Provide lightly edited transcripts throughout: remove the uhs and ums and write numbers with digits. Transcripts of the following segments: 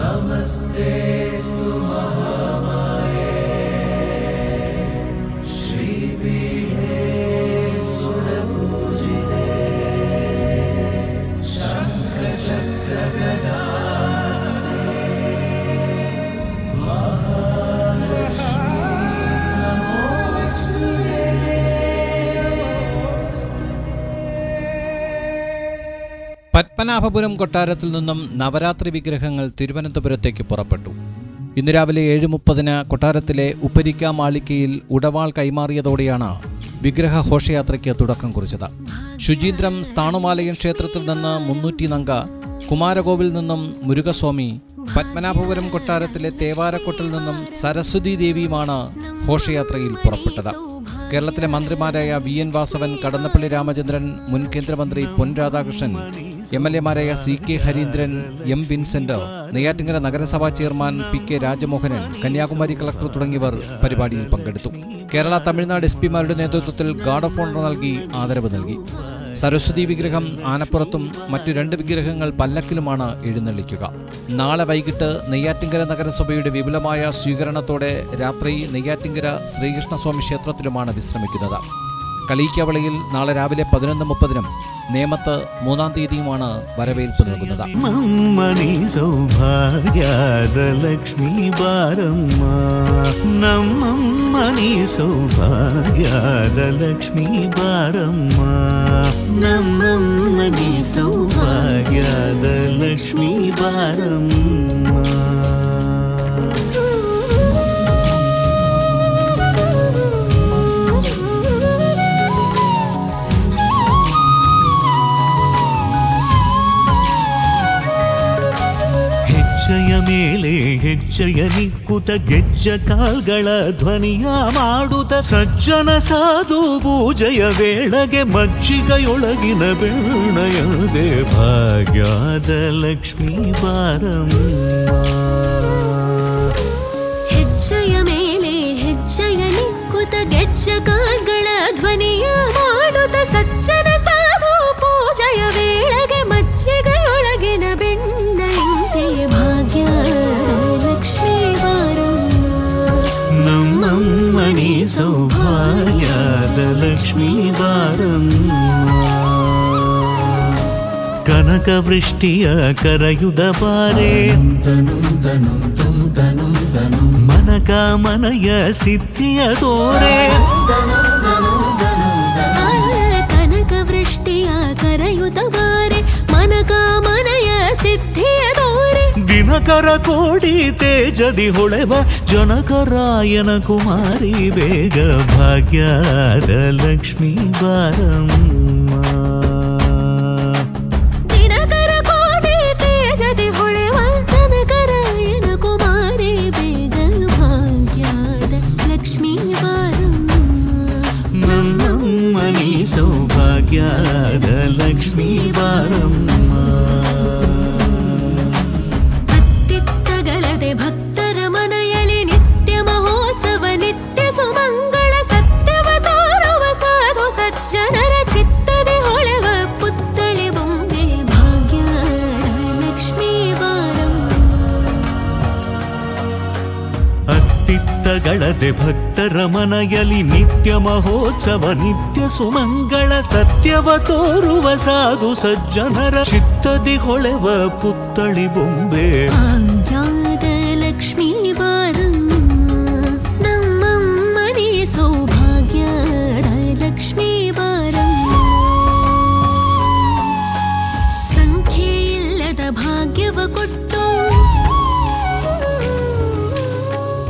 ನಮಸ್ತೆಸ್ತು ಮಹಾಮಾಯೇ ಶ್ರೀಪೀಠೇ ಸುರಪೂಜಿತೆ ಶಂಖಚಕ್ರ ಗದಾಸ್ತೆ ಮಹಾಲಕ್ಷ್ಮೀ ನಮೋಸ್ತುತೇ. പത്മനാഭപുരം കൊട്ടാരത്തിൽ നിന്നും നവരാത്രി വിഗ്രഹങ്ങൾ തിരുവനന്തപുരത്തേക്ക് പുറപ്പെട്ടു. ഇന്ന് രാവിലെ 7:30 കൊട്ടാരത്തിലെ ഉപ്പരിക്ക മാളികയിൽ ഉടവാൾ കൈമാറിയതോടെയാണ് വിഗ്രഹ ഘോഷയാത്രയ്ക്ക് തുടക്കം കുറിച്ചത്. ശുചീന്ദ്രം സ്ഥാണുമാലയൻ ക്ഷേത്രത്തിൽ നിന്ന് 300 നങ്ക, കുമാരകോവിൽ നിന്നും മുരുകസ്വാമി, പത്മനാഭപുരം കൊട്ടാരത്തിലെ തേവാരക്കൊട്ടിൽ നിന്നും സരസ്വതി ദേവിയുമാണ് ഘോഷയാത്രയിൽ പുറപ്പെട്ടത്. കേരളത്തിലെ മന്ത്രിമാരായ VN വാസവൻ, കടന്നപ്പള്ളി രാമചന്ദ്രൻ, മുൻ കേന്ദ്രമന്ത്രി പൊൻ രാധാകൃഷ്ണൻ, MLA-മാരായ CK Hareendran, M Vincent, Neyyattinkara നഗരസഭാ chairman PK Rajamohanan, Kanyakumari collector തുടങ്ങിയവർ പരിപാടിയിൽ പങ്കെടുത്തു. കേരള തമിഴ്നാട് SP-മാരുടെ നേതൃത്വത്തിൽ ഗാർഡ് ഓഫ് ഓണർ നൽകി ആദരവ് നൽകി. സരസ്വതി വിഗ്രഹം ആനപ്പുറത്തും മറ്റു 2 വിഗ്രഹങ്ങൾ പല്ലക്കിലുമാണ് എഴുന്നള്ളിക്കുക. നാളെ വൈകിട്ട് നെയ്യാറ്റിങ്കര നഗരസഭയുടെ വിപുലമായ സ്വീകരണത്തോടെ രാത്രി നെയ്യാറ്റിങ്കര ശ്രീകൃഷ്ണസ്വാമി ക്ഷേത്രത്തിലുമാണ് വിശ്രമിക്കുന്നത്. കളീക്കവളയിൽ നാളെ രാവിലെ 11:30 നേമത്ത് 3-ാം തീയതിയുമാണ് വരവേൽപ്പ് നൽകുന്നത്. ನಮ್ಮನಿ ಸೌಭಾಗ್ಯದ ಲಕ್ಷ್ಮೀ ಬಾರಮ್ಮ, ನಮ್ಮಮ್ಮನಿ ಸೌಭಾಗ್ಯದ ಲಕ್ಷ್ಮೀ ಬಾರಮ್ಮ, ನಮ್ಮಮ್ಮನಿ ಸೌಭಾಗ್ಯದ ಲಕ್ಷ್ಮೀ ಬಾರಮ್ಮ. ಹೆಜ್ಜೆಯ ಮೇಲೆ ಹೆಜ್ಜೆಯ ನಿಕ್ಕುತ ಗೆಜ್ಜ ಕಾಲ್ಗಳ ಧ್ವನಿಯ ಮಾಡುತ್ತ ಸಜ್ಜನ ಸಾಧು ಪೂಜೆಯ ವೇಳೆಗೆ ಮಜ್ಜಿಗೆಯೊಳಗಿನ ಬೆಣ್ಣಯದೆ ಭಾಗ್ಯದ ಲಕ್ಷ್ಮೀ ಬಾರಮ್ಮ. ಹೆಜ್ಜೆಯ ಮೇಲೆ ಹೆಜ್ಜೆಯ ನಿಕ್ಕುತ ಗೆಜ್ಜ ಕಾಲ್ಗಳ ಧ್ವನಿಯ ಮಾಡುತ್ತ ಸಜ್ಜನ ಸಾಧು ಪೂಜೆಯ ವೇಳೆಗೆ ಮಜ್ಜಿಗೆಯೊಳಗಿನ ಬೆಣ್ಣೆಯಂತೆ ಭಾಗ್ಯದ ಲಕ್ಷ್ಮೀ ಬಾರಮ್ಮ. ನಮ್ಮಮ್ಮನಿ ಸೌಭಾಗ್ಯದ ಲಕ್ಷ್ಮೀ ಬಾರಮ್ಮ. ಕನಕ ವೃಷ್ಟಿಯ ಕರೆಯುದ ಬಾರೆ, ಮನಕ ಮನಯ ಸಿದ್ಧಿಯ ತೋರೆ, ಕನಕ ವೃಷ್ಟಿಯ ಕರೆಯುತ ಬಾರೆ, ಮನಕ ಮನಯ ಸಿದ್ಧಿಯ ತೋರೆ, ದಿನಕರ ಕೋಡಿ ತೇಜದಿ ಹೊಳೆವ ಜನಕರಾಯನ ಕುಮಾರಿ ಬೇಗ ಭಾಗ್ಯದ ಲಕ್ಷ್ಮೀ ಬಾರಮ್ಮ. ದಿನಕರ ಕೋಟಿ ತೇಜದಿ ಹೊಳೆವ ಜನಕರಾಯನ ಕುಮಾರಿ ಬೇಗ ಭಾಗ್ಯದ ಲಕ್ಷ್ಮೀ ಬಾರಮ್ಮ. ನಮ್ಮಮ್ಮನಿ ಸೌಭಾಗ್ಯದ ಲಕ್ಷ್ಮೀ ಬಾರಮ್ಮ. ಅತ್ತಿತ್ತಗಲದೆ ಭಕ್ತರ ಮನೆಯಲ್ಲಿ ನಿತ್ಯ ಮಹೋತ್ಸವ, ನಿತ್ಯ ಸುಮಂಗಳ, ಸತ್ಯವ ತೋರುವ ಸಾಧು ಸಜ್ಜನರ ಚಿತ್ತದೆ ಹೊಳೆವ ಪುತ್ಥಳಿ ಬೊಂಬೆ ಭಾಗ್ಯದ ಲಕ್ಷ್ಮೀ ಬಾರಮ್ಮ. ಅತ್ತಿತ್ತಗಳದೆ ಭಕ್ತರ ಮನೆಯಲ್ಲಿ ನಿತ್ಯ ಮಹೋತ್ಸವ, ನಿತ್ಯ ಸುಮಂಗಳ, ಸತ್ಯವ ತೋರುವ ಸಾಧು ಸಜ್ಜನರ ಚಿತ್ತದಿ ಹೊಳೆವ ಪುತ್ಥಳಿ ಬೊಂಬೆ ಭಾಗ್ಯದ ಲಕ್ಷ್ಮೀ ಬಾರಮ್ಮ. ನಮ್ಮಮ್ಮನಿ ಸೌಭಾಗ್ಯದ ಲಕ್ಷ್ಮೀ ಬಾರಮ್ಮ. ಸಂಖ್ಯೆ ಇಲ್ಲದ ಭಾಗ್ಯವ ಕೊಟ್ಟು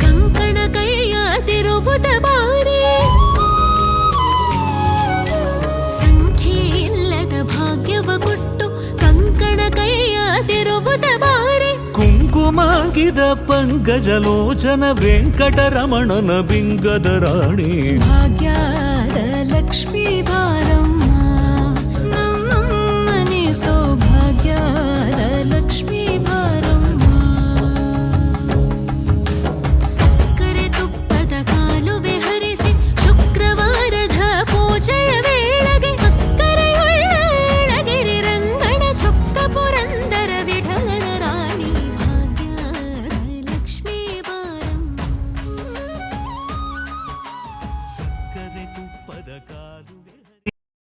ಕಂಕಣ ಕೈಯ ತಿರುವುದ ಬಾರಿ, ಸಂಖ್ಯೆ ಇಲ್ಲದ ಭಾಗ್ಯವ ಕೊಟ್ಟು ಕಂಕಣ ಕೈಯ ತಿರುವುದ ಬಾರಿ, ಕುಂಕುಮಾಗಿದ ಪಂಕಜಲೋಚನ ವೆಂಕಟರಮಣನ ಬಿಂಗದ ರಾಣಿ ಭಾಗ್ಯದ ಲಕ್ಷ್ಮೀ ಬಾರಮ್ಮ. ನಮ್ಮಮ್ಮನಿ ಸೌಭಾಗ್ಯದ ಲಕ್ಷ್ಮೀ ಬಾರಮ್ಮ. ಸಕ್ಕರೆ ತುಪ್ಪದ ಕಾಲುವೆ ಹರಿಸಿ ಶುಕ್ರವಾರದ ಪೂಜೆಯ ವೇಳೆಗೆ ಅಕ್ಕರೆಯುಳ್ಳ ಏಳಗಿರಿ ರಂಗಣ ಚೊಕ್ಕ ಪುರಂದರ ವಿಠಲನ ರಾಣಿ ಭಾಗ್ಯದ ಪದ